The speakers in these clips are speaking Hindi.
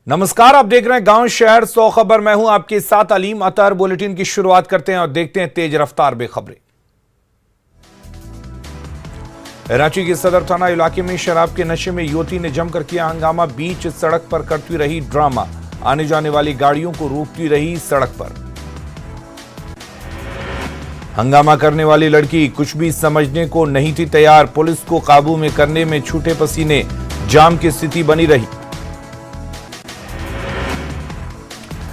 नमस्कार, आप देख रहे हैं गांव शहर 100 खबर। मैं हूं आपके साथ अलीम अतर। बुलेटिन की शुरुआत करते हैं और देखते हैं तेज रफ्तार बेखबरें। रांची के सदर थाना इलाके में शराब के नशे में युवती ने जमकर किया हंगामा। बीच सड़क पर करती रही ड्रामा, आने जाने वाली गाड़ियों को रोकती रही सड़क पर। हंगामा करने वाली लड़की कुछ भी समझने को नहीं थी तैयार। पुलिस को काबू में करने में छूटे पसीने, जाम की स्थिति बनी रही।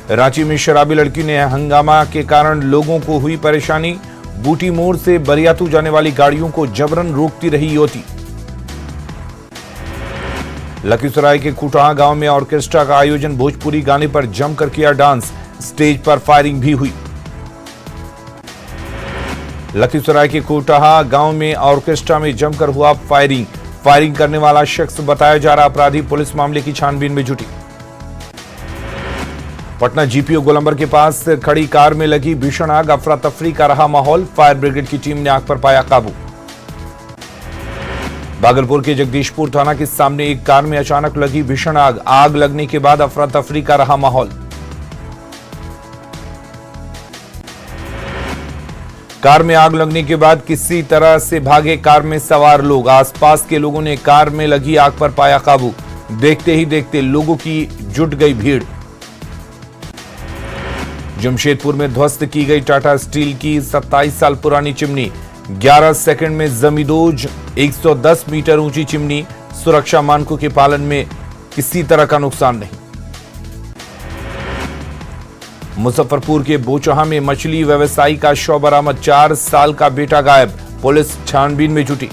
रांची में शराबी लड़की ने हंगामा के कारण लोगों को हुई परेशानी। बूटी मोड़ से बरियातू जाने वाली गाड़ियों को जबरन रोकती रही युवती। लखीसराय के कुटाहा गांव में ऑर्केस्ट्रा का आयोजन, भोजपुरी गाने पर जमकर किया डांस, स्टेज पर फायरिंग भी हुई। लखीसराय के कुटाहा गांव में ऑर्केस्ट्रा में जमकर हुआ फायरिंग करने वाला शख्स बताया जा रहा अपराधी। पुलिस मामले की छानबीन में जुटी। पटना जीपीओ गोलंबर के पास खड़ी कार में लगी भीषण आग, अफरा तफरी का रहा माहौल। फायर ब्रिगेड की टीम ने आग पर पाया काबू। भागलपुर के जगदीशपुर थाना के सामने एक कार में अचानक लगी भीषण आग लगने के बाद अफरा तफरी का रहा माहौल। कार में आग लगने के बाद किसी तरह से भागे कार में सवार लोग। आसपास के लोगों ने कार में लगी आग पर पाया काबू। देखते ही देखते लोगों की जुट गई भीड़। जमशेदपुर में ध्वस्त की गई टाटा स्टील की 27 साल पुरानी चिमनी। 11 सेकंड में जमींदोज। 110 मीटर ऊंची चिमनी। सुरक्षा मानकों के पालन में किसी तरह का नुकसान नहीं। मुजफ्फरपुर के बोचहा में मछली व्यवसायी का शव बरामद। 4 साल का बेटा गायब। पुलिस छानबीन में जुटी।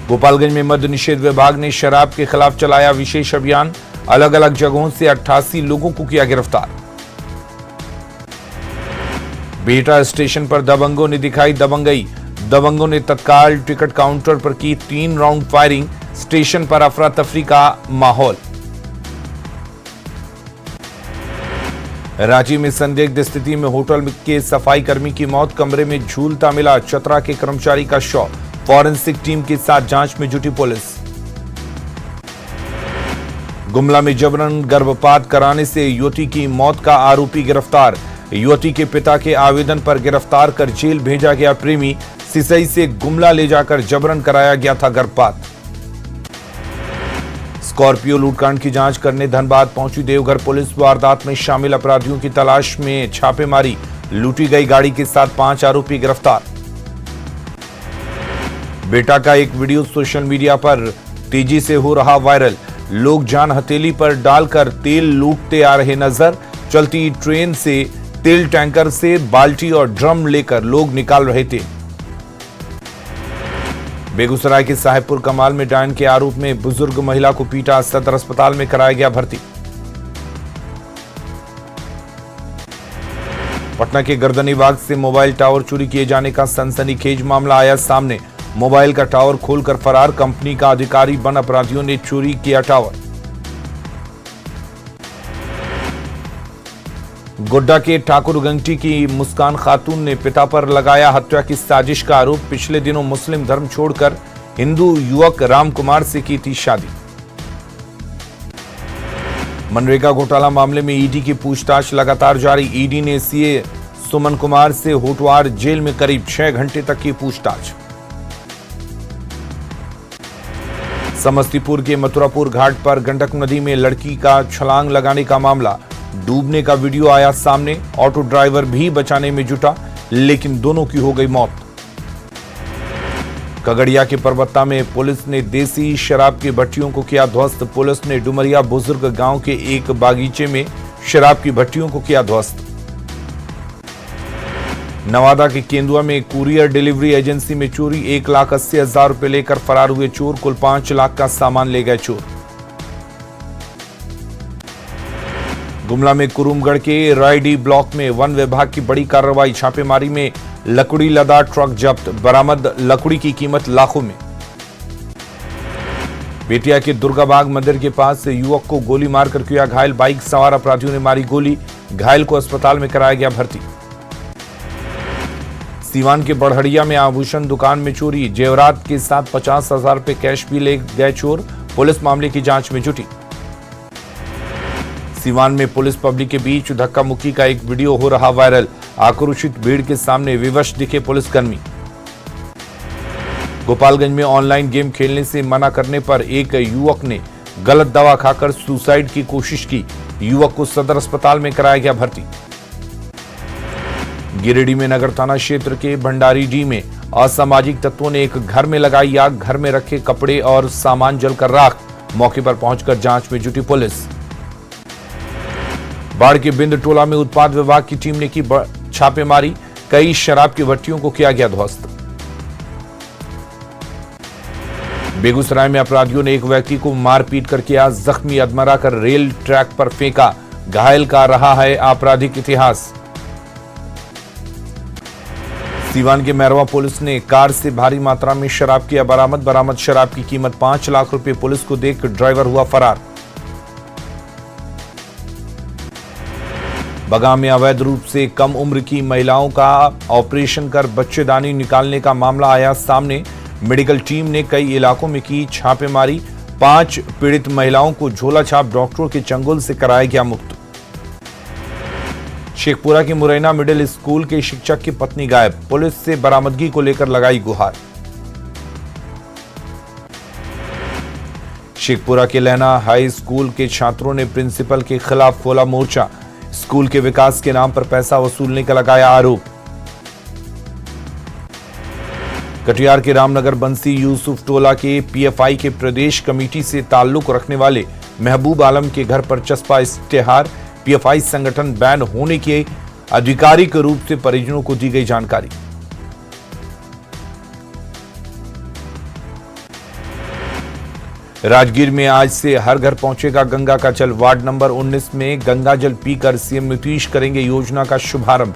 गोपालगंज में मद्य निषेध विभाग ने शराब के खिलाफ चलाया विशेष अभियान। अलग अलग जगहों से 88 लोगों को किया गिरफ्तार। बेटा स्टेशन पर दबंगों ने दिखाई दबंगई। दबंगों ने तत्काल टिकट काउंटर पर की 3 राउंड फायरिंग। स्टेशन पर अफरा तफरी का माहौल। रांची में संदिग्ध स्थिति में होटल के सफाई कर्मी की मौत। कमरे में झूलता मिला चतरा के कर्मचारी का शव। फॉरेंसिक टीम के साथ जांच में जुटी पुलिस। गुमला में जबरन गर्भपात कराने से युवती की मौत का आरोपी गिरफ्तार। युवती के पिता के आवेदन पर गिरफ्तार कर जेल भेजा गया प्रेमी। सिसई से गुमला ले जाकर जबरन कराया गया था गर्भपात। स्कॉर्पियो लूटकांड की जांच करने धनबाद पहुंची देवघर पुलिस। वारदात में शामिल अपराधियों की तलाश में छापेमारी। लूटी गई गाड़ी के साथ 5 आरोपी गिरफ्तार। बेटा का एक वीडियो सोशल मीडिया पर तेजी से हो रहा वायरल। लोग जान हथेली पर डालकर तेल लूटते आ रहे नजर। चलती ट्रेन से तेल टैंकर से बाल्टी और ड्रम लेकर लोग निकाल रहे थे। बेगूसराय के साहेबपुर कमाल में डायन के आरोप में बुजुर्ग महिला को पीटा। सदर अस्पताल में कराया गया भर्ती। पटना के गर्दनीबाग से मोबाइल टावर चोरी किए जाने का सनसनीखेज मामला आया सामने। मोबाइल का टावर खोलकर फरार कंपनी का अधिकारी बन अपराधियों ने चोरी किया टावर। गोड्डा के ठाकुरगंगटी की मुस्कान खातून ने पिता पर लगाया हत्या की साजिश का आरोप। पिछले दिनों मुस्लिम धर्म छोड़कर हिंदू युवक राम कुमार से की थी शादी। मनरेगा घोटाला मामले में ईडी की पूछताछ लगातार जारी। ईडी ने सीए सुमन कुमार से होटवार जेल में करीब 6 घंटे तक की पूछताछ। समस्तीपुर के मथुरापुर घाट पर गंडक नदी में लड़की का छलांग लगाने का मामला। डूबने का वीडियो आया सामने। ऑटो ड्राइवर भी बचाने में जुटा, लेकिन दोनों की हो गई मौत। कगड़िया के परबत्ता में पुलिस ने देसी शराब की भट्टियों को किया ध्वस्त। पुलिस ने डुमरिया बुजुर्ग गांव के एक बागीचे में शराब की भट्टियों को किया ध्वस्त। नवादा के केंदुआ में कुरियर डिलीवरी एजेंसी में चोरी। 1,80,000 रुपए लेकर फरार हुए चोर। कुल 5 लाख का सामान ले गए चोर। गुमला में कुरुमगढ़ के रायडी ब्लॉक में वन विभाग की बड़ी कार्रवाई। छापेमारी में लकड़ी लदा ट्रक जब्त। बरामद लकड़ी की कीमत लाखों में। बेतिया के दुर्गाबाग मंदिर के पास युवक को गोली मारकर किया घायल। बाइक सवार अपराधियों ने मारी गोली। घायल को अस्पताल में कराया गया भर्ती। सीवान के बढ़हड़िया में आभूषण दुकान में चोरी। जेवरात के साथ 50,000 रुपए कैश भी ले गए चोर। पुलिस मामले की जांच में जुटी। सीवान में पुलिस पब्लिक के बीच धक्का मुक्की का एक वीडियो हो रहा वायरल। आक्रोशित भीड़ के सामने विवश दिखे पुलिसकर्मी। गोपालगंज में ऑनलाइन गेम खेलने से मना करने पर एक युवक ने गलत दवा खाकर सुसाइड की कोशिश की। युवक को सदर अस्पताल में कराया गया भर्ती। गिरिडीह में नगर थाना क्षेत्र के भंडारीडीह में असामाजिक तत्वों ने एक घर में लगाई आग। घर में रखे कपड़े और सामान जलकर राख। मौके पर पहुंचकर जांच में जुटी पुलिस। बाढ़ के बिंद टोला में उत्पाद विभाग की टीम ने की छापेमारी। कई शराब की भट्टियों को किया गया ध्वस्त। बेगूसराय में अपराधियों ने एक व्यक्ति को मारपीट कर किया जख्मी। अधमरा कर रेल ट्रैक पर फेंका। घायल का रहा है आपराधिक इतिहास। सीवान के मैरवा पुलिस ने कार से भारी मात्रा में शराब किया बरामद। शराब की कीमत 5 लाख रुपए पुलिस को देकर ड्राइवर हुआ फरार। बगां में अवैध रूप से कम उम्र की महिलाओं का ऑपरेशन कर बच्चेदानी निकालने का मामला आया सामने। मेडिकल टीम ने कई इलाकों में की छापेमारी। 5 पीड़ित महिलाओं को झोला छाप डॉक्टरों के चंगुल से कराया गया मुक्त। शेखपुरा के मुरैना मिडिल स्कूल के शिक्षक की पत्नी गायब। पुलिस से बरामदगी को लेकर लगाई गुहार। शेखपुरा के लहना हाई स्कूल के छात्रों ने प्रिंसिपल के खिलाफ खोला मोर्चा। स्कूल के विकास के नाम पर पैसा वसूलने का लगाया आरोप। कटिहार के रामनगर बंसी यूसुफ टोला के पीएफआई के प्रदेश कमेटी से ताल्लुक रखने वाले महबूब आलम के घर पर चस्पा इश्तेहार। पीएफआई संगठन बैन होने के आधिकारिक रूप से परिजनों को दी गई जानकारी। राजगीर में आज से हर घर पहुंचेगा गंगा का जल। वार्ड नंबर 19 में गंगा जल पीकर सीएम नीतीश करेंगे योजना का शुभारंभ।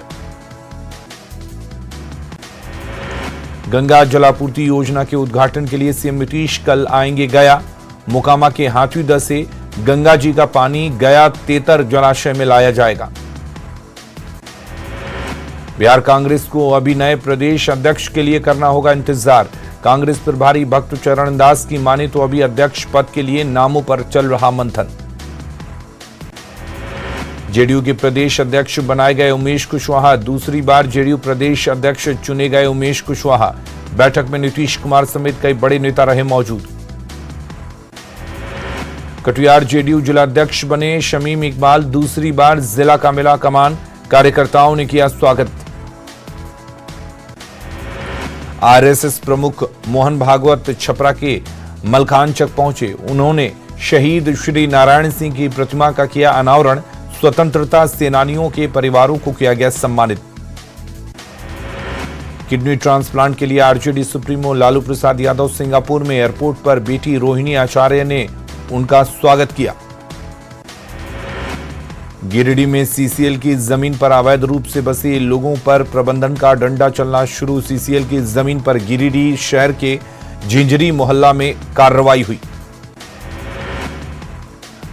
गंगा जलापूर्ति योजना के उद्घाटन के लिए सीएम नीतीश कल आएंगे गया। मोकामा के हाथीदह से गंगा जी का पानी गया तेतर जलाशय में लाया जाएगा। बिहार कांग्रेस को अभी नए प्रदेश अध्यक्ष के लिए करना होगा इंतजार। कांग्रेस प्रभारी भक्त चरण दास की माने तो अभी अध्यक्ष पद के लिए नामों पर चल रहा मंथन। जेडीयू के प्रदेश अध्यक्ष बनाए गए उमेश कुशवाहा। दूसरी बार जेडीयू प्रदेश अध्यक्ष चुने गए उमेश कुशवाहा। बैठक में नीतीश कुमार समेत कई बड़े नेता रहे मौजूद। कटिहार जेडीयू जिलाध्यक्ष बने शमीम इकबाल। दूसरी बार जिला का मिला कमान। कार्यकर्ताओं ने किया स्वागत। आरएसएस प्रमुख मोहन भागवत छपरा के मलखान चक पहुंचे। उन्होंने शहीद श्री नारायण सिंह की प्रतिमा का किया अनावरण। स्वतंत्रता सेनानियों के परिवारों को किया गया सम्मानित। किडनी ट्रांसप्लांट के लिए RJD supremo Lalu Prasad Yadav Singapore में एयरपोर्ट पर बेटी रोहिणी आचार्य ने उनका स्वागत किया। गिरिडीह में सीसीएल की जमीन पर अवैध रूप से बसे लोगों पर प्रबंधन का डंडा चलना शुरू। सीसीएल की जमीन पर गिरिडीह शहर के झिंझरी मोहल्ला में कार्रवाई हुई।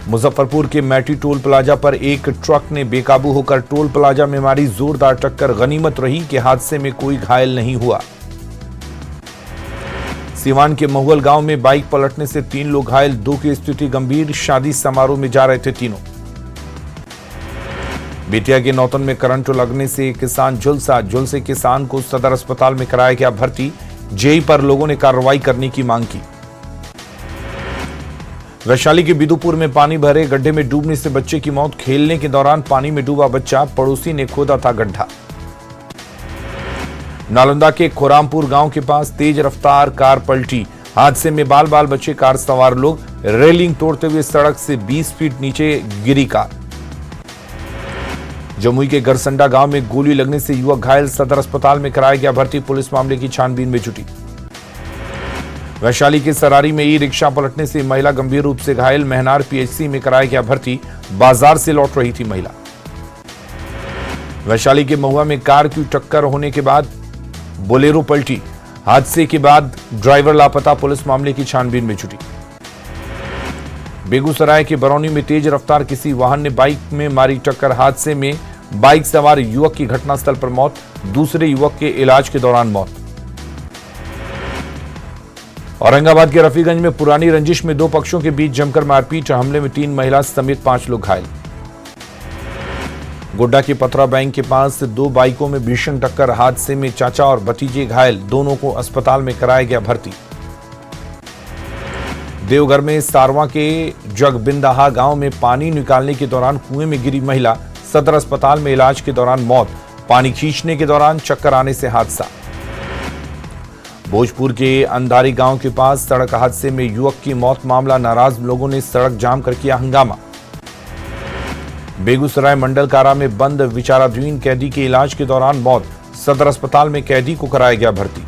मुजफ्फरपुर के मैटी टोल प्लाजा पर एक ट्रक ने बेकाबू होकर टोल प्लाजा में मारी जोरदार टक्कर। गनीमत रही कि हादसे में कोई घायल नहीं हुआ। सीवान के महुअल गांव में बाइक पलटने से 3 लोग घायल। 2 की स्थिति गंभीर। शादी समारोह में जा रहे थे तीनों। बेतिया के नौतन में करंट लगने से किसान झुलसे किसान को सदर अस्पताल में कराया गया भर्ती। जेई पर लोगों ने कार्रवाई करने की मांग की। वैशाली के बिदुपुर में पानी भरे गड्ढे में डूबने से बच्चे की मौत। खेलने के दौरान पानी में डूबा बच्चा। पड़ोसी ने खोदा था गड्ढा। नालंदा के खोरामपुर गांव के पास तेज रफ्तार कार पलटी। हादसे में बाल बाल बचे कार सवार लोग। रेलिंग तोड़ते हुए सड़क से 20 फीट नीचे गिरी कार। जमुई के गरसंडा गांव में गोली लगने से युवक घायल। सदर अस्पताल में कराया गया भर्ती। पुलिस मामले की छानबीन में जुटी। वैशाली के सरारी में ई रिक्शा पलटने से महिला गंभीर रूप से घायल। महनार पीएचसी में कराया गया भर्ती। बाजार से लौट रही थी महिला। वैशाली के महुआ में कार की टक्कर होने के बाद बोलेरो पलटी। हादसे के बाद ड्राइवर लापता। पुलिस मामले की छानबीन में जुटी। बेगूसराय के बरौनी में तेज रफ्तार किसी वाहन ने बाइक में मारी टक्कर। हादसे में बाइक सवार युवक की घटनास्थल पर मौत। दूसरे युवक के इलाज के दौरान मौत। औरंगाबाद के रफीगंज में पुरानी रंजिश में दो पक्षों के बीच जमकर मारपीट, हमले में 3 महिला समेत 5 लोग घायल। गोड्डा के पथरा बैंक के पास दो बाइकों में भीषण टक्कर, हादसे में चाचा और भतीजे घायल, दोनों को अस्पताल में कराया गया भर्ती। देवघर में सारवा के जगबिंदाहा गांव में पानी निकालने के दौरान कुएं में गिरी महिला, सदर अस्पताल में इलाज के दौरान मौत, पानी खींचने के दौरान चक्कर आने से हादसा। भोजपुर के अंधारी गांव के पास सड़क हादसे में युवक की मौत, मामला नाराज लोगों ने सड़क जाम कर किया हंगामा। बेगूसराय मंडल कारा में बंद विचाराधीन कैदी के इलाज के दौरान मौत, सदर अस्पताल में कैदी को कराया गया भर्ती।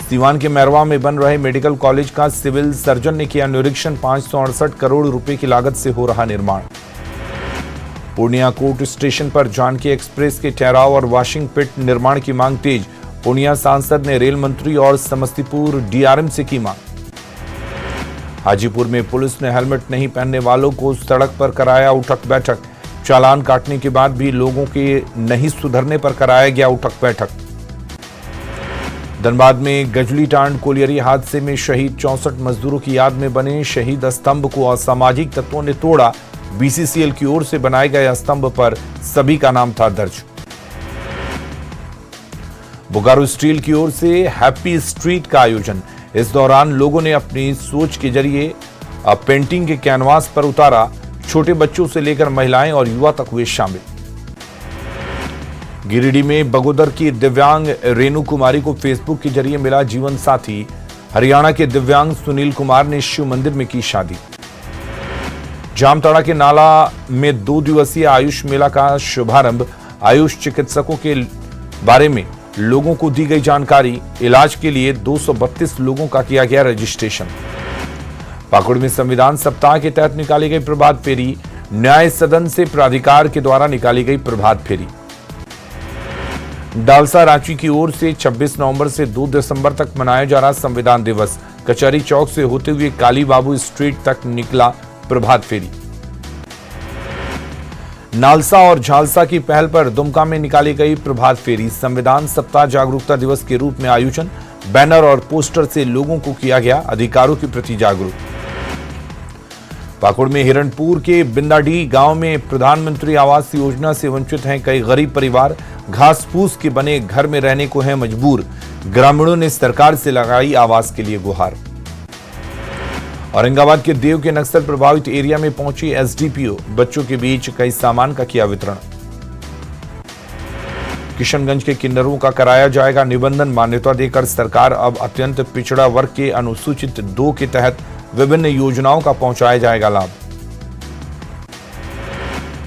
सीवान के मैरवा में बन रहे मेडिकल कॉलेज का सिविल सर्जन ने किया निरीक्षण, 568 करोड़ रुपए की लागत से हो रहा निर्माण। पूर्णिया कोर्ट स्टेशन पर जानकी एक्सप्रेस के ठहराव और वॉशिंग पिट निर्माण की मांग तेज, पूर्णिया सांसद ने रेल मंत्री और समस्तीपुर डीआरएम से की मांग। हाजीपुर में पुलिस ने हेलमेट नहीं पहनने वालों को सड़क पर कराया उठक बैठक, चालान काटने के बाद भी लोगों के नहीं सुधरने पर कराया गया उठक बैठक। धनबाद में गजली टांड कोलियरी हादसे में शहीद 64 मजदूरों की याद में बने शहीद स्तंभ को असामाजिक तत्वों ने तोड़ा, बीसीसीएल की ओर से बनाए गए स्तंभ पर सभी का नाम था दर्ज। बोकारो स्टील की ओर से हैप्पी स्ट्रीट का आयोजन, इस दौरान लोगों ने अपनी सोच के जरिए पेंटिंग के कैनवास पर उतारा, छोटे बच्चों से लेकर महिलाएं और युवा तक हुए शामिल। गिरिडीह में बगोदर की दिव्यांग रेणु कुमारी को फेसबुक के जरिए मिला जीवन साथी, हरियाणा के दिव्यांग सुनील कुमार ने शिव मंदिर में की शादी। जामताड़ा के नाला में 2 दिवसीय आयुष मेला का शुभारंभ, आयुष चिकित्सकों के बारे में लोगों को दी गई जानकारी, इलाज के लिए 232 लोगों का किया गया रजिस्ट्रेशन। पाकुड़ में संविधान सप्ताह के तहत निकाली गई प्रभात फेरी, न्याय सदन से प्राधिकार के द्वारा निकाली गई प्रभात फेरी। डालसा रांची की ओर से 26 नवंबर से 2 दिसंबर तक मनाया जा रहा संविधान दिवस, कचहरी चौक से होते हुए काली बाबू स्ट्रीट तक निकला प्रभात फेरी। नालसा और झालसा की पहल पर दुमका में निकाली गई प्रभात फेरी, संविधान सप्ताह जागरूकता दिवस के रूप में आयोजन, बैनर और पोस्टर से लोगों को किया गया अधिकारों के प्रति जागरूक। पाकुड़ में हिरणपुर के बिंदाडीह गांव में प्रधानमंत्री आवास योजना से वंचित हैं कई गरीब परिवार, घास फूस के बने घर में रहने को हैं मजबूर, ग्रामीणों ने सरकार से लगाई आवास के लिए गुहार। औरंगाबाद के देव के नक्सल प्रभावित एरिया में पहुंची एसडीपीओ, बच्चों के बीच कई सामान का किया वितरण। किशनगंज के किन्नरों का कराया जाएगा निबंधन, मान्यता देकर सरकार अब अत्यंत पिछड़ा वर्ग के अनुसूचित 2 के तहत विभिन्न योजनाओं का पहुंचाया जाएगा लाभ।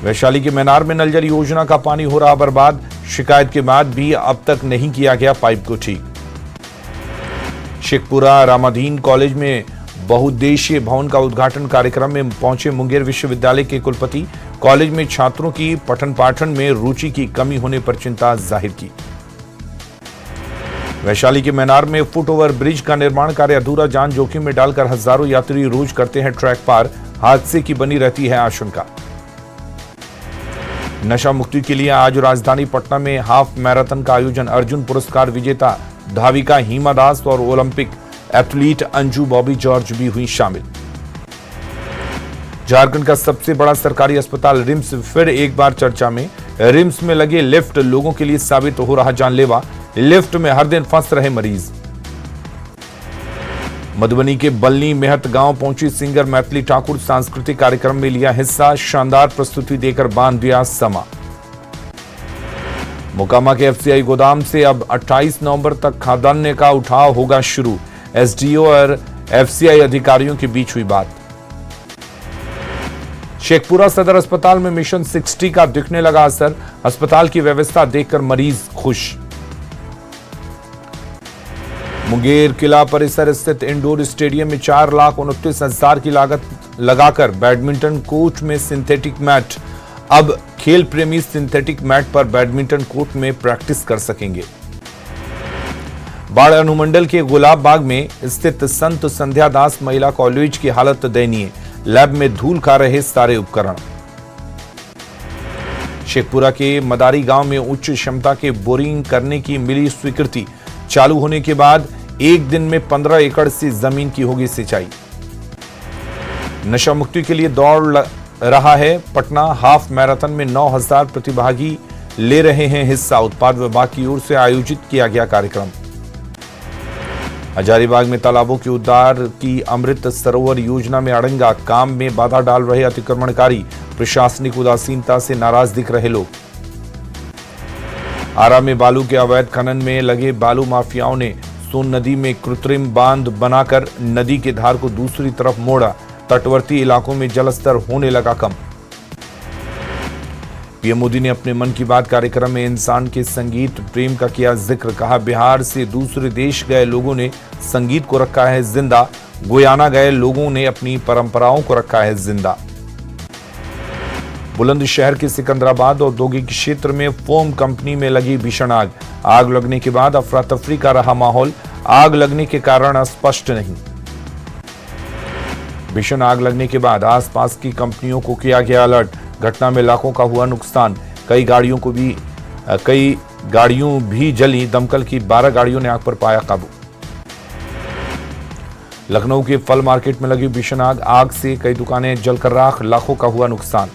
वैशाली के मैनार में नल जल योजना का पानी हो रहा बर्बाद, शिकायत के बाद भी अब तक नहीं किया गया पाइप को ठीक। शेखपुरा रामाधीन कॉलेज में बहुउद्देशीय भवन का उद्घाटन कार्यक्रम में पहुंचे मुंगेर विश्वविद्यालय के कुलपति, कॉलेज में छात्रों की पठन पाठन में रुचि की कमी होने पर चिंता जाहिर की। वैशाली के मैनार में फुट ओवर ब्रिज का निर्माण कार्य अधूरा, जान जोखिम में डालकर हजारों यात्री रोज करते हैं ट्रैक पार, हादसे की बनी रहती है आशंका। नशा मुक्ति के लिए आज राजधानी पटना में हाफ मैराथन का आयोजन, अर्जुन पुरस्कार विजेता धाविका हिमा दास और Olympic athlete Anju Bobby George भी हुई शामिल। झारखंड का सबसे बड़ा सरकारी अस्पताल रिम्स फिर एक बार चर्चा में, रिम्स में लगे लिफ्ट लोगों के लिए साबित हो रहा जानलेवा, लिफ्ट में हर दिन फंस रहे मरीज। मधुबनी के बल्ली मेहत गांव पहुंची सिंगर मैथिली ठाकुर, सांस्कृतिक कार्यक्रम में लिया हिस्सा, शानदार प्रस्तुति देकर बांध दिया समा। मोकामा के एफसीआई गोदाम से अब 28 नवंबर तक खाद्यान्न का उठाव होगा शुरू, एसडीओ और एफसीआई अधिकारियों के बीच हुई बात। शेखपुरा सदर अस्पताल में मिशन 60 का दिखने लगा असर, अस्पताल की व्यवस्था देखकर मरीज खुश। मुंगेर किला परिसर स्थित इंडोर स्टेडियम में 4,29,000 की लागत लगाकर बैडमिंटन कोर्ट में सिंथेटिक मैट, अब खेल प्रेमी सिंथेटिक मैट पर बैडमिंटन कोर्ट में प्रैक्टिस कर सकेंगे। बाढ़ अनुमंडल के गुलाब बाग में स्थित संत संध्या दास महिला कॉलेज की हालत दयनीय, लैब में धूल खा रहे सारे उपकरण। शेखपुरा के मदारी गांव में उच्च क्षमता के बोरिंग करने की मिली स्वीकृति, चालू होने के बाद एक दिन में 15 एकड़ से जमीन की होगी सिंचाई। नशा मुक्ति के लिए दौड़ रहा है पटना। हाफ मैराथन में 9000 प्रतिभागी ले रहे हैं हिस्सा। उत्पाद विभाग की ओर से आयोजित किया गया कार्यक्रम। हजारीबाग में तालाबों के उद्धार की अमृत सरोवर योजना में अड़ंगा। काम में बाधा डाल रहे अतिक्रमणकारी। प्रशासनिक उदासीनता से नाराज दिख रहे लोग। आरा में बालू के अवैध खनन में लगे बालू माफियाओं ने सोन नदी में कृत्रिम बांध बनाकर नदी के धार को दूसरी तरफ मोड़ा। तटवर्ती इलाकों में जलस्तर होने लगा कम। पीएम मोदी ने अपने मन की बात कार्यक्रम में इंसान के संगीत प्रेम का किया जिक्र। कहा, बिहार से दूसरे देश गए लोगों ने संगीत को रखा है जिंदा। गुयाना गए लोगों ने अपनी परंपराओं को रखा है जिंदा। बुलंदशहर के सिकंदराबाद औद्योगिक क्षेत्र में फोम कंपनी में लगी भीषण आग। आग लगने के बाद अफरा तफरी का रहा माहौल। आग लगने के कारण स्पष्ट नहीं। भीषण आग लगने के बाद आसपास की कंपनियों को किया गया अलर्ट। घटना में लाखों का हुआ नुकसान। कई गाड़ियों भी जली। दमकल की 12 गाड़ियों ने आग पर पाया काबू। लखनऊ के फल मार्केट में लगी भीषण आग से कई दुकानें जलकर राख। लाखों का हुआ नुकसान।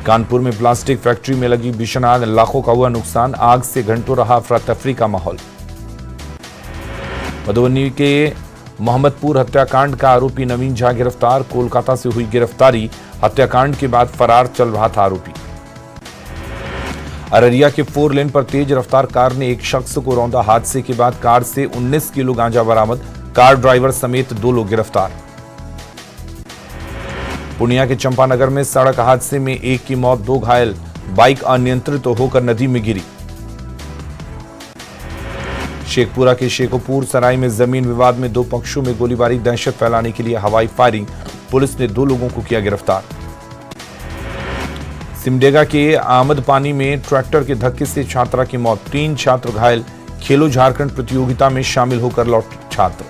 कानपुर में प्लास्टिक फैक्ट्री में लगी भीषण आग। लाखों का हुआ नुकसान। आग से घंटों रहा अफरा तफरी का माहौल। मधुबनी के मोहम्मदपुर हत्याकांड का आरोपी नवीन झा गिरफ्तार। कोलकाता से हुई गिरफ्तारी। हत्याकांड के बाद फरार चल रहा था आरोपी। अररिया के 4 लेन पर तेज रफ्तार कार ने एक शख्स को रौंदा। हादसे के बाद कार से 19 किलो गांजा बरामद। कार ड्राइवर समेत 2 लोग गिरफ्तार। पूर्णिया के चंपानगर में सड़क हादसे में एक की मौत, 2 घायल। बाइक अनियंत्रित होकर नदी में गिरी। शेखपुरा के शेखोपुर सराय में जमीन विवाद में 2 पक्षों में गोलीबारी। दहशत फैलाने के लिए हवाई फायरिंग। पुलिस ने 2 लोगों को किया गिरफ्तार। सिमडेगा के आमद पानी में ट्रैक्टर के धक्के से छात्रा की मौत। 3 छात्र घायल। खेलो झारखंड प्रतियोगिता में शामिल होकर लौटे छात्र।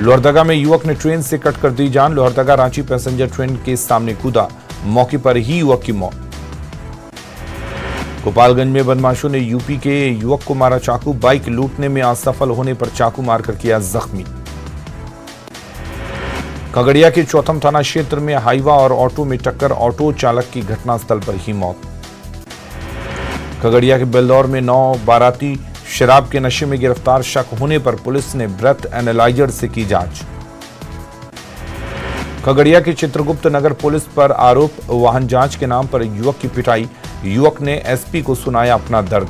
लोहरदगा में युवक ने ट्रेन से कटकर दी जान। लोहरदगा रांची पैसेंजर ट्रेन के सामने कूदा। मौके पर ही युवक की मौत। गोपालगंज में बदमाशों ने यूपी के युवक को मारा चाकू। बाइक लूटने में असफल होने पर चाकू मारकर किया जख्मी। खगड़िया के चौथम थाना क्षेत्र में हाईवा और ऑटो में टक्कर। ऑटो चालक की घटनास्थल पर ही मौत। खगड़िया के बेलदौर में 9 बाराती शराब के नशे में गिरफ्तार। शक होने पर पुलिस ने ब्रेथ एनालाइजर से की जांच। खगड़िया के चित्रगुप्त नगर पुलिस पर आरोप। वाहन जांच के नाम पर युवक की पिटाई। युवक ने एसपी को सुनाया अपना दर्द।